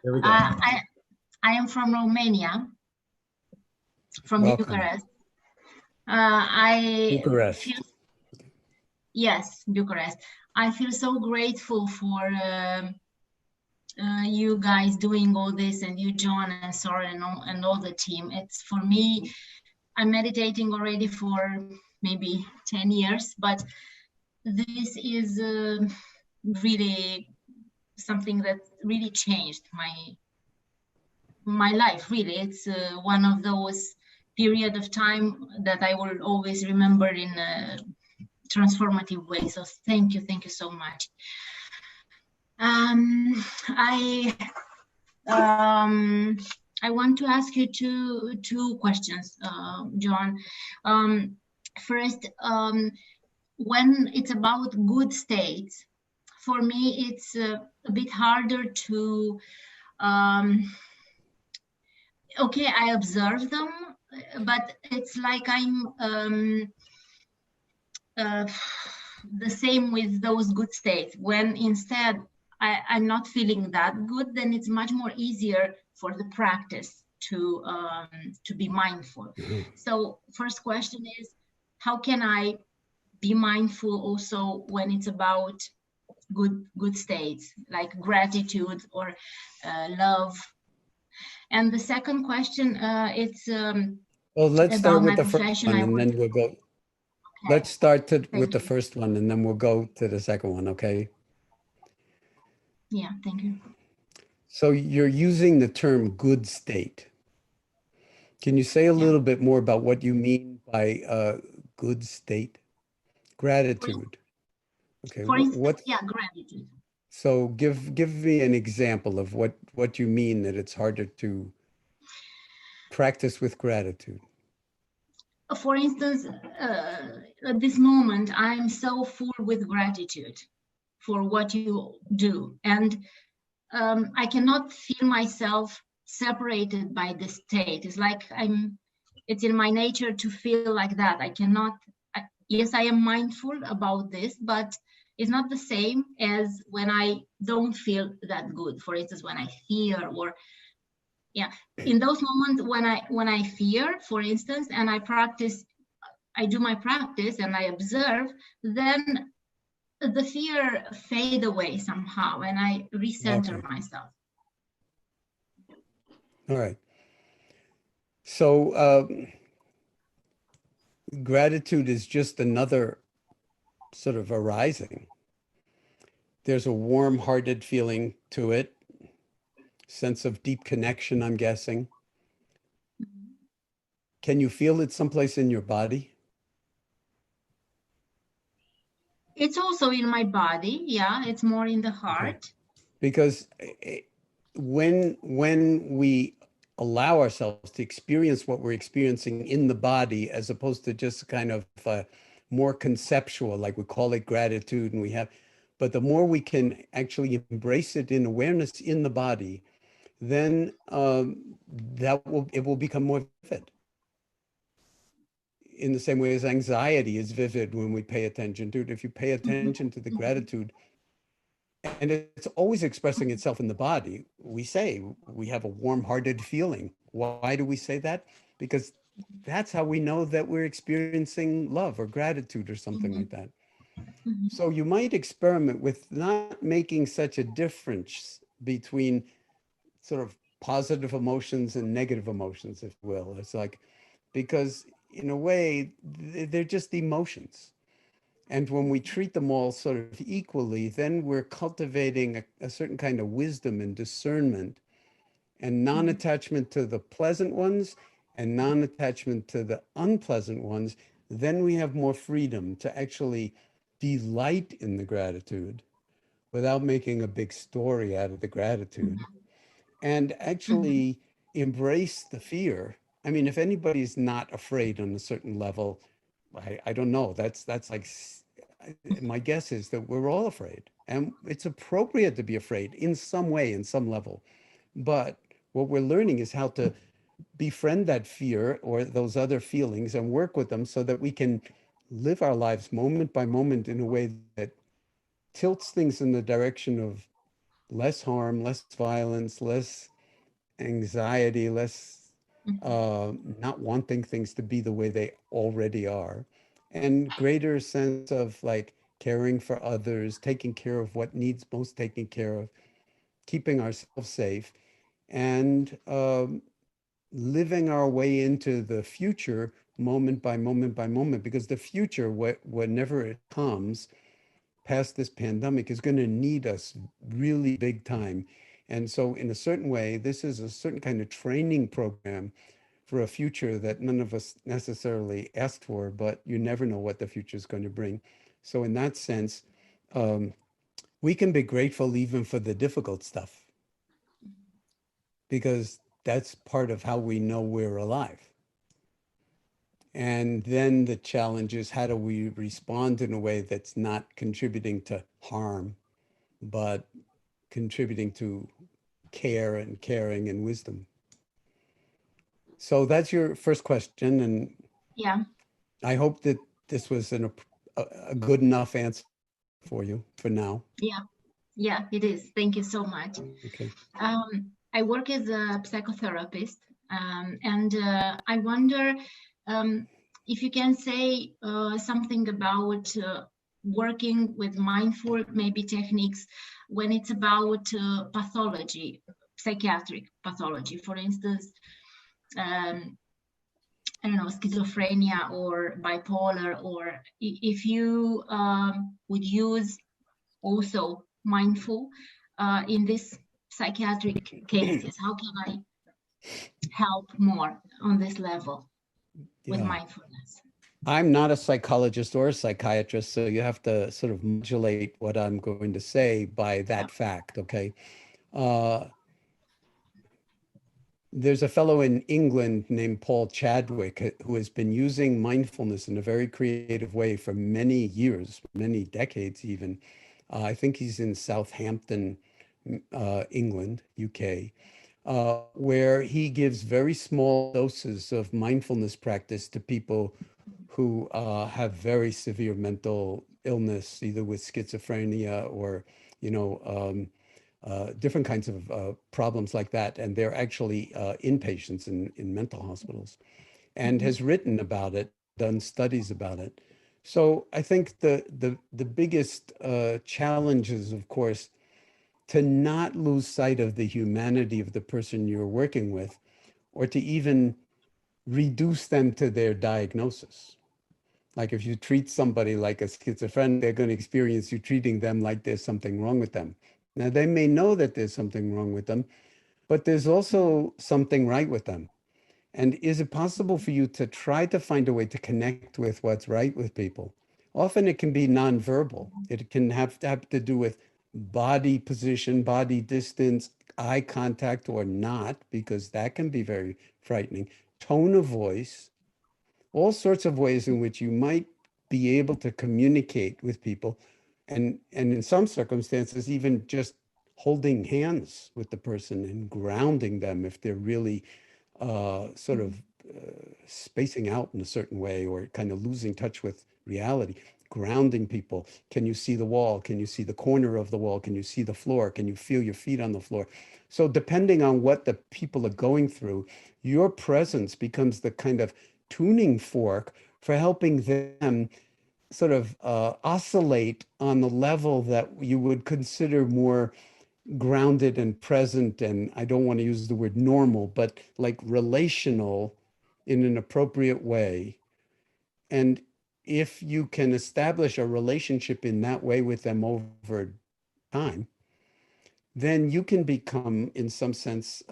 There we go. I am from Romania, from Welcome. Bucharest. Bucharest. Yes, Bucharest. I feel so grateful for you guys doing all this, and you, Jon and Soren, and all the team. It's, for me, I'm meditating already for maybe 10 years, but this is really something that really changed my life. Really, it's one of those period of time that I will always remember in a transformative way. So thank you so much. I want to ask you two questions, Jon. First, when it's about good states, for me, it's a bit harder to, okay, I observe them, but it's like I'm the same with those good states. When instead I'm not feeling that good, then it's much more easier for the practice to be mindful. So first question is, how can I be mindful also when it's about good states like gratitude or love? And the second question, it's well, let's start with the profession. first one, and then we'll go. Okay. Let's start with the first one, and then we'll go to the second one, okay? Yeah, thank you. So you're using the term good state. Can you say a little bit more about what you mean by good state? Gratitude. Okay. For instance, gratitude. So give me an example of what you mean that it's harder to practice with gratitude. For instance, at this moment, I'm so full with gratitude for what you do. And I cannot feel myself separated by this state. It's like it's in my nature to feel like that. I cannot, yes, I am mindful about this, but it's not the same as when I don't feel that good. For instance, when I fear, or in those moments when I fear, for instance, and I do my practice and I observe, then the fear fade away somehow and I recenter myself. All right. So gratitude is just another sort of arising. There's a warm-hearted feeling to it, sense of deep connection, I'm guessing. Can you feel it someplace in your body? It's also in my body. Yeah, it's more in the heart. Okay. Because when we allow ourselves to experience what we're experiencing in the body, as opposed to just kind of more conceptual, like we call it gratitude, and but the more we can actually embrace it in awareness in the body, then it will become more vivid. In the same way as anxiety is vivid when we pay attention to it. If you pay attention to the gratitude, and it's always expressing itself in the body, we say we have a warm-hearted feeling. Why do we say that? Because that's how we know that we're experiencing love or gratitude or something like that. So you might experiment with not making such a difference between sort of positive emotions and negative emotions, if you will. It's like, because in a way, they're just emotions. And when we treat them all sort of equally, then we're cultivating a certain kind of wisdom and discernment and non-attachment to the pleasant ones and non-attachment to the unpleasant ones. Then we have more freedom to actually delight in the gratitude without making a big story out of the gratitude, and actually embrace the fear. I mean, if anybody's not afraid on a certain level, I don't know. That's like, my guess is that we're all afraid, and it's appropriate to be afraid in some way, in some level. But what we're learning is how to befriend that fear or those other feelings and work with them so that we can live our lives moment by moment in a way that tilts things in the direction of less harm, less violence, less anxiety, less Mhm. not wanting things to be the way they already are, and greater sense of like caring for others, taking care of what needs most taken care of, keeping ourselves safe, and living our way into the future moment by moment by moment, because the future, whenever it comes past this pandemic, is going to need us really big time. And so in a certain way, this is a certain kind of training program for a future that none of us necessarily asked for, but you never know what the future is going to bring. So in that sense, um, we can be grateful even for the difficult stuff, because that's part of how we know we're alive. And then the challenge is, how do we respond in a way that's not contributing to harm, but contributing to care and caring and wisdom? So that's your first question. And Yeah, I hope that this was a good enough answer for you for now. yeah, yeah, it is. Thank you so much. Okay. I work as a psychotherapist, and I wonder um, if you can say something about working with mindful, maybe techniques when it's about pathology, psychiatric pathology, for instance. Um, I don't know, schizophrenia or bipolar, or if you would use also mindful in this psychiatric cases. How can I help more on this level with Yeah. mindfulness? I'm not a psychologist or a psychiatrist, so you have to sort of modulate what I'm going to say by Yeah. that fact, okay? Uh, there's a fellow in England named Paul Chadwick who has been using mindfulness in a very creative way for many years, many decades even. I think he's in Southampton, England, UK, where he gives very small doses of mindfulness practice to people who have very severe mental illness, either with schizophrenia or, you know, different kinds of problems like that. And they're actually inpatients in mental hospitals, and Mhm. has written about it, done studies about it. So I think the biggest challenge is, of course, to not lose sight of the humanity of the person you're working with, or to even reduce them to their diagnosis. Like if you treat somebody like a schizophrenic, they're going to experience you treating them like there's something wrong with them. Now, they may know that there's something wrong with them, but there's also something right with them. And is it possible for you to try to find a way to connect with what's right with people? Often it can be nonverbal. It can have to do with body position, body distance, eye contact or not, because that can be very frightening. Tone of voice, all sorts of ways in which you might be able to communicate with people, and in some circumstances even just holding hands with the person and grounding them if they're really sort of spacing out in a certain way, or kind of losing touch with reality. Grounding people. Can you see the wall? Can you see the corner of the wall? Can you see the floor? Can you feel your feet on the floor? So depending on what the people are going through, your presence becomes the kind of tuning fork for helping them sort of oscillate on the level that you would consider more grounded and present. And I don't want to use the word normal, but like relational in an appropriate way. And if you can establish a relationship in that way with them over time, then you can become, in some sense,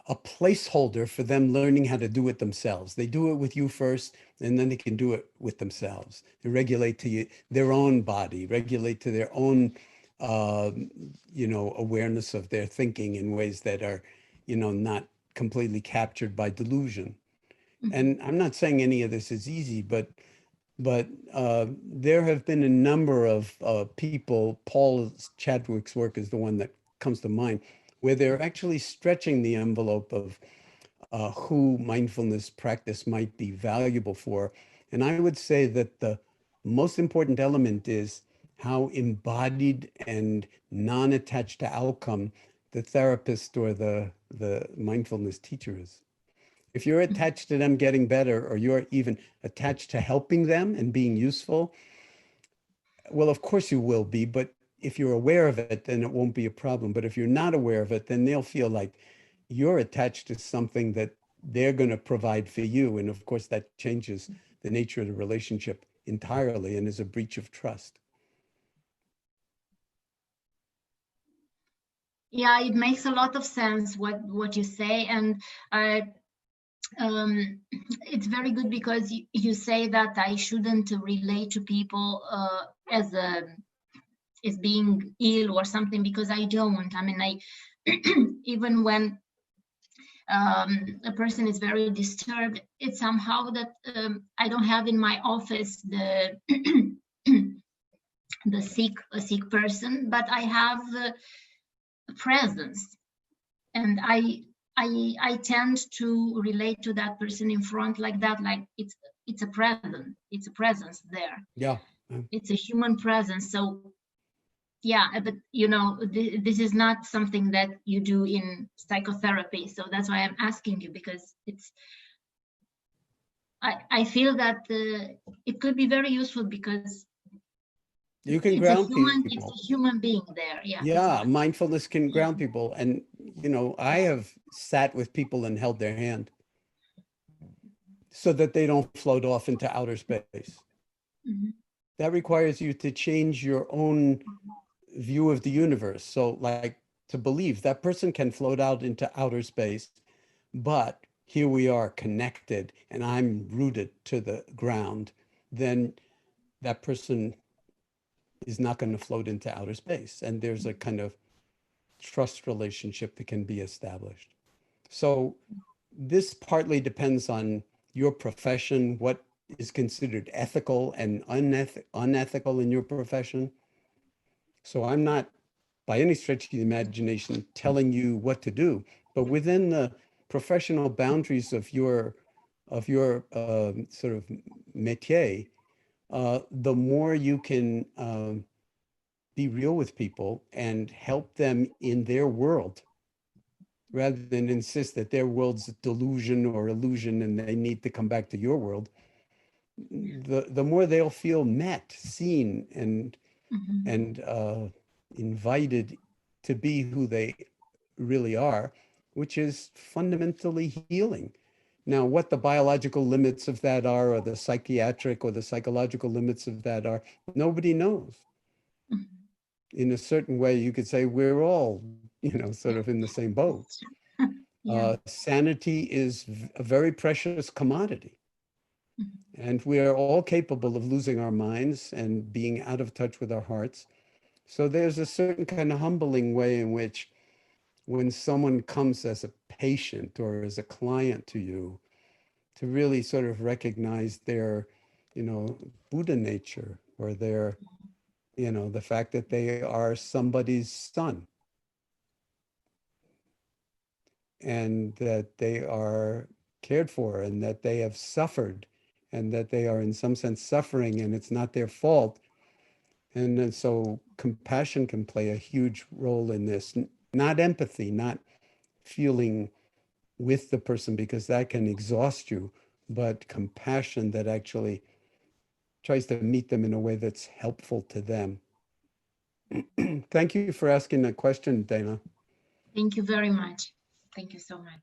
a placeholder for them learning how to do it themselves. They do it with you first, and then they can do it with themselves. They regulate to their own body, regulate to their own, awareness of their thinking in ways that are, not completely captured by delusion. Mhm. And I'm not saying any of this is easy, but there have been a number of people. Paul Chadwick's work is the one that comes to mind, where they're actually stretching the envelope of who mindfulness practice might be valuable for. And I would say that the most important element is how embodied and non-attached to outcome the therapist or the mindfulness teacher is. If you're attached to them getting better, or you're even attached to helping them and being useful, well, of course you will be, but if you're aware of it, then it won't be a problem. But if you're not aware of it, then they'll feel like you're attached to something that they're going to provide for you. And of course, that changes the nature of the relationship entirely and is a breach of trust. Yeah, it makes a lot of sense what you say, and it's very good because you say that I shouldn't relate to people as being ill or something, because I don't. I mean, I even when a person is very disturbed, it's somehow that I don't have in my office the a sick person, but I have presence, and I tend to relate to that person in front like that, like it's a presence there. Yeah. It's a human presence. So yeah, but you know, this is not something that you do in psychotherapy. So that's why I'm asking you, because I feel that it could be very useful, because You can ground people. it's a human being there. Yeah. Yeah, mindfulness can ground people. And, you know, I have sat with people and held their hand so that they don't float off into outer space. Mhm. That requires you to change your own view of the universe. So, like, to believe that person can float out into outer space, but here we are connected and I'm rooted to the ground, then that person is not going to float into outer space. And there's a kind of trust relationship that can be established. So this partly depends on your profession, what is considered ethical and unethical in your profession. So I'm not by any stretch of the imagination telling you what to do, but within the professional boundaries of your sort of métier, the more you can be real with people and help them in their world, rather than insist that their world's delusion or illusion and they need to come back to your world, the more they'll feel met, seen, and Mhm. invited to be who they really are, which is fundamentally healing. Now, what the biological limits of that are, or the psychiatric or the psychological limits of that are, nobody knows. Mhm. In a certain way, you could say we're all, you know, sort of in the same boat. Yeah. Sanity is a very precious commodity. Mhm. And we are all capable of losing our minds and being out of touch with our hearts. So there's a certain kind of humbling way in which when someone comes as a patient or as a client to you, to really sort of recognize their, you know, Buddha nature, or their, you know, the fact that they are somebody's son, and that they are cared for, and that they have suffered, and that they are in some sense suffering and it's not their fault. And then so compassion can play a huge role in this, not empathy, not feeling with the person, because that can exhaust you, but compassion that actually tries to meet them in a way that's helpful to them. Thank you for asking that question, Dana. Thank you very much. Thank you so much.